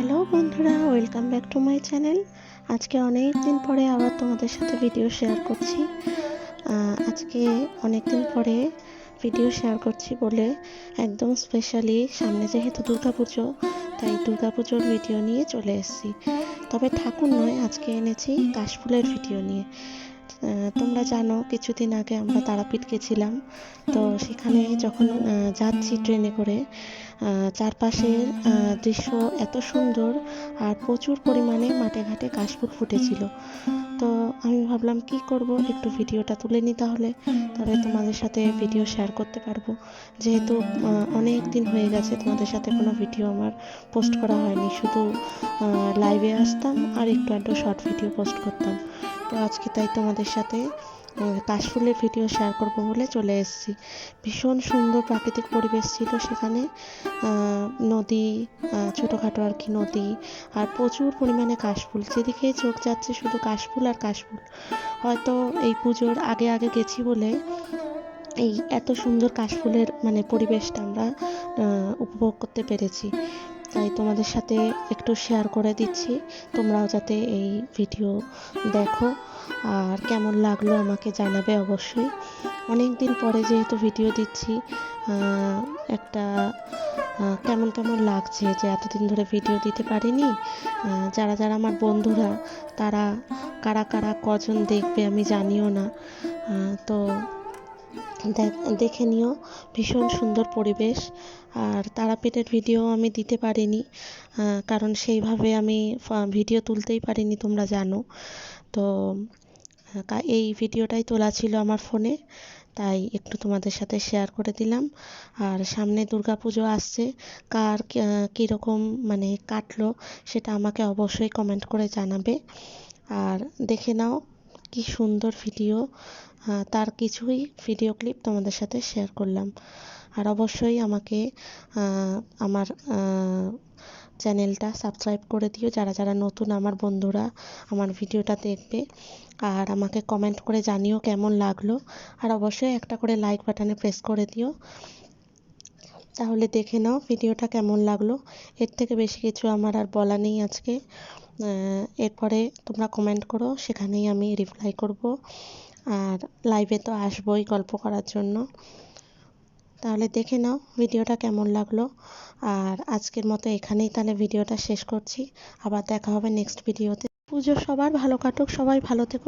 Hello বন্ধুরা, welcome back to my channel. আজকে অনেক দিন পরে আবার তোমাদের সাথে ভিডিও শেয়ার করছি। আজকে অনেক দিন পরে ভিডিও শেয়ার করছি বলে একদম স্পেশালি সামনে যেহেতু দুর্গাপুজো, তাই দুর্গাপুজোর ভিডিও নিয়ে চলে এসেছি। তবে ঠাকুর নয়, আজকে এনেছি কাশফুলের ভিডিও নিয়ে। তোমরা জানো কিছুদিন আগে আমরা তারাপীঠ গেছিলাম। তো সেখানে যখন যাচ্ছি ট্রেনে করে, চারপাশের দৃশ্য এত সুন্দর আর প্রচুর পরিমাণে মাঠে ঘাটে কাশফুল ফুটেছিল। তো আমি ভাবলাম কি করব, একটু ভিডিওটা তুলে নিই, তাহলে তোমাদের সাথে ভিডিও শেয়ার করতে পারবো। যেহেতু অনেক দিন হয়ে গেছে তোমাদের সাথে কোনো ভিডিও আমার পোস্ট করা হয়নি, শুধু লাইভে আসতাম আর একটু একটু শর্ট ভিডিও পোস্ট করতাম। তো আজকে তাই তোমাদের সাথে কাশফুলের ভিডিও শেয়ার করব বলে চলে এসেছি। ভীষণ সুন্দর প্রাকৃতিক পরিবেশ ছিল সেখানে, নদী, ছোটোখাটো আর কি নদী, আর প্রচুর পরিমাণে কাশফুল, যেদিকে চোখ যাচ্ছে শুধু কাশফুল আর কাশফুল। হয়তো এই পুজোর আগে আগে গেছি বলে এই এত সুন্দর কাশফুলের পরিবেশটা আমরা উপভোগ করতে পেরেছি। তাই তোমাদের সাথে একটু শেয়ার করে দিচ্ছি, তোমরাও যাতে এই ভিডিও দেখো আর কেমন লাগলো আমাকে জানাবে অবশ্যই। অনেক দিন পরে যেহেতু ভিডিও দিচ্ছি, একটা কেমন কেমন লাগছে যে এতদিন ধরে ভিডিও দিতে পারিনি। যারা যারা আমার বন্ধুরা, তারা কারা কারা কজন দেখবে আমি জানিও না। তো দেখে নিও, ভীষণ সুন্দর পরিবেশ। আর তারাপীঠের ভিডিও আমি দিতে পারিনি, কারণ সেইভাবে আমি ভিডিও তুলতেই পারিনি, তোমরা জানো। তো এই ভিডিওটাই তোলা ছিল আমার ফোনে, তাই একটু তোমাদের সাথে শেয়ার করে দিলাম। আর সামনে দুর্গাপুজো আসছে, কার কীরকম কাটলো সেটা আমাকে অবশ্যই কমেন্ট করে জানাবে। আর দেখে নাও কি সুন্দর ভিডিও, তার কিছুই ভিডিও ক্লিপ তোমাদের সাথে শেয়ার করলাম। আর অবশ্যই আমাকে আমার চ্যানেলটা সাবস্ক্রাইব করে দিও, যারা যারা নতুন আমার বন্ধুরা আমার ভিডিওটা দেখবে। আর আমাকে কমেন্ট করে জানিও কেমন লাগলো, আর অবশ্যই একটা করে লাইক বাটনে প্রেস করে দিও। তাহলে দেখে নাও ভিডিওটা কেমন লাগলো। এর থেকে বেশি কিছু আমার আর বলা নেই আজকে। এরপরে তোমরা কমেন্ট করো, সেখানেই আমি রিপ্লাই করব। আর লাইভে তো আসবোই গল্প করার জন্য। তাহলে দেখে নাও ভিডিওটা কেমন লাগলো। আর আজকের মতো এখানেই তাহলে ভিডিওটা শেষ করছি। আবার দেখা হবে নেক্সট ভিডিওতে। পুজো সবার ভালো কাটুক, সবাই ভালো থেকো।